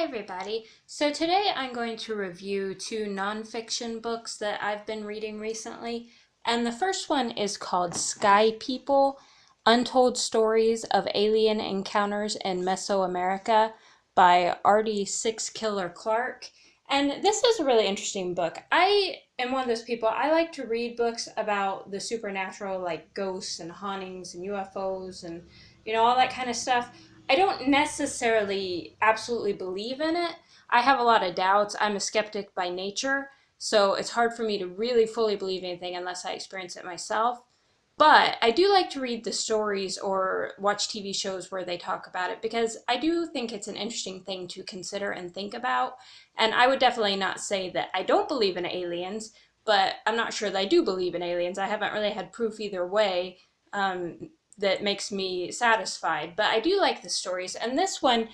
Hi everybody. So today I'm going to review two nonfiction books that I've been reading recently. And the first one is called Sky People: Untold Stories of Alien Encounters in Mesoamerica by Ardy Sixkiller Clarke. And this is a really interesting book. I am one of those people, I like to read books about the supernatural, like ghosts and hauntings and UFOs and all that kind of stuff. I don't necessarily absolutely believe in it. I have a lot of doubts. I'm a skeptic by nature, so it's hard for me to really fully believe anything unless I experience it myself. But I do like to read the stories or watch TV shows where they talk about it because I do think it's an interesting thing to consider and think about. And I would definitely not say that I don't believe in aliens, but I'm not sure that I do believe in aliens. I haven't really had proof either way. That makes me satisfied. But I do like the stories. And this one,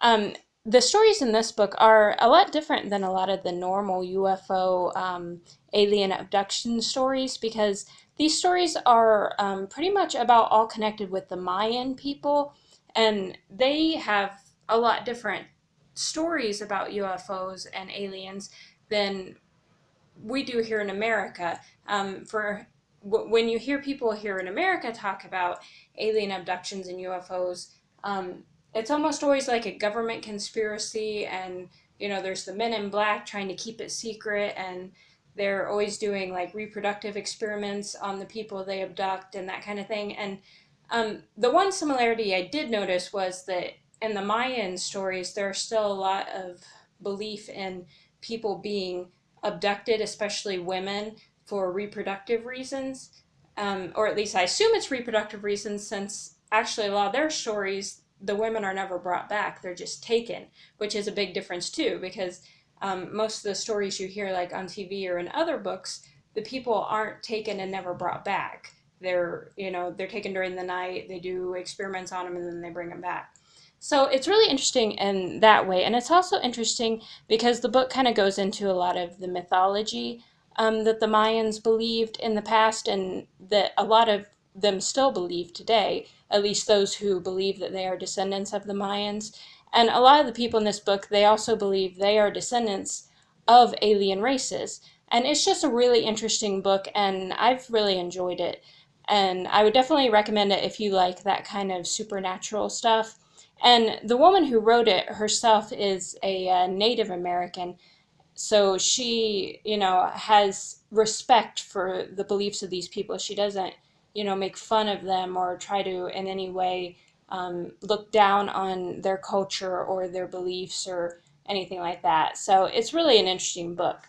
the stories in this book are a lot different than a lot of the normal UFO alien abduction stories because these stories are pretty much about all connected with the Mayan people. And they have a lot different stories about UFOs and aliens than we do here in America. For when you hear people here in America talk about alien abductions and UFOs, it's almost always like a government conspiracy, and there's the men in black trying to keep it secret, and they're always doing like reproductive experiments on the people they abduct and that kind of thing. And the one similarity I did notice was that in the Mayan stories, there's still a lot of belief in people being abducted, especially women, for reproductive reasons. Or at least I assume it's reproductive reasons, since actually a lot of their stories, the women are never brought back, they're just taken, which is a big difference too, because most of the stories you hear like on TV or in other books, the people aren't taken and never brought back. They're taken during the night, they do experiments on them, and then they bring them back. So it's really interesting in that way. And it's also interesting because the book kind of goes into a lot of the mythology that the Mayans believed in the past and that a lot of them still believe today, at least those who believe that they are descendants of the Mayans. And a lot of the people in this book, they also believe they are descendants of alien races. And it's just a really interesting book, and I've really enjoyed it. And I would definitely recommend it if you like that kind of supernatural stuff. And the woman who wrote it herself is a Native American, so she, has respect for the beliefs of these people. She doesn't, make fun of them or try to in any way look down on their culture or their beliefs or anything like that. So it's really an interesting book.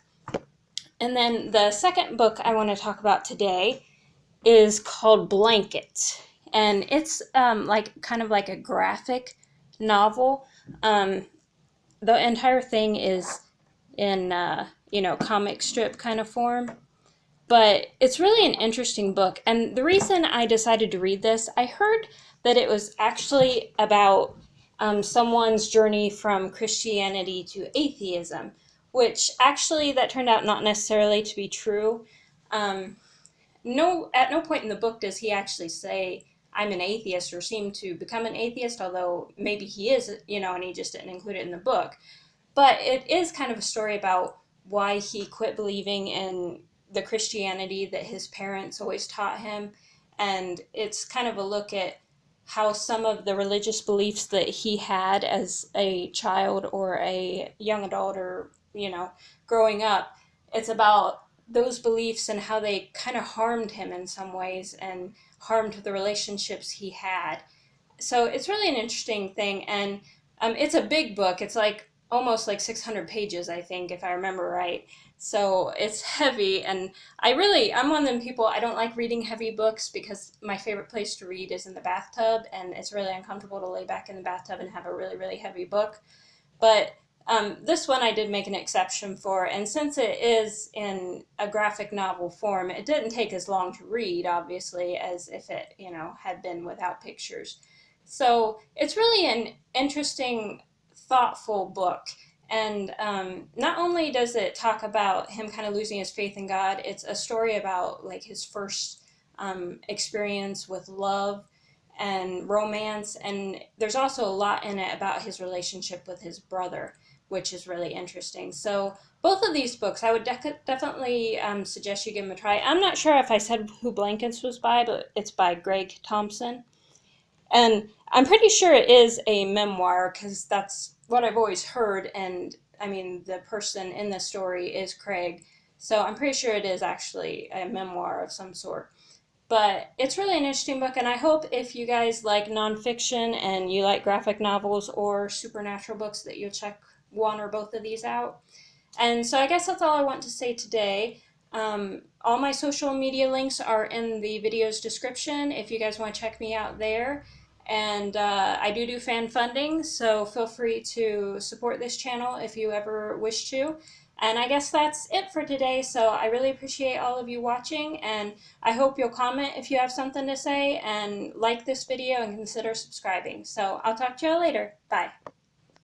And then the second book I want to talk about today is called Blanket, and it's like kind of like a graphic novel. Um, the entire thing is in comic strip kind of form, but it's really an interesting book. And the reason I decided to read this, I heard that it was actually about someone's journey from Christianity to atheism, which actually that turned out not necessarily to be true. Um, no, at no point in the book does he actually say I'm an atheist or seem to become an atheist, although maybe he is, and he just didn't include it in the book. But it is kind of a story about why he quit believing in the Christianity that his parents always taught him. And it's kind of a look at how some of the religious beliefs that he had as a child or a young adult or, growing up, it's about those beliefs and how they kind of harmed him in some ways and harmed the relationships he had. So it's really an interesting thing, and it's a big book. It's like almost like 600 pages, I think, if I remember right. So it's heavy, and I'm one of them people, I don't like reading heavy books because my favorite place to read is in the bathtub, and it's really uncomfortable to lay back in the bathtub and have a really, really heavy book. But this one I did make an exception for, and since it is in a graphic novel form, it didn't take as long to read, obviously, as if it, had been without pictures. So it's really an interesting, thoughtful book. And not only does it talk about him kind of losing his faith in God, it's a story about like his first experience with love and romance, and there's also a lot in it about his relationship with his brother, which is really interesting. So both of these books, I would definitely suggest you give them a try. I'm not sure if I said who Blankets was by, but it's by Greg Thompson. And I'm pretty sure it is a memoir because that's what I've always heard. And I mean, the person in the story is Craig. So I'm pretty sure it is actually a memoir of some sort. But it's really an interesting book, and I hope if you guys like nonfiction and you like graphic novels or supernatural books that you'll check one or both of these out. And so I guess that's all I want to say today. All my social media links are in the video's description if you guys want to check me out there. And I do fan funding, so feel free to support this channel if you ever wish to. And I guess that's it for today, so I really appreciate all of you watching, and I hope you'll comment if you have something to say, and like this video and consider subscribing. So I'll talk to you all later. Bye.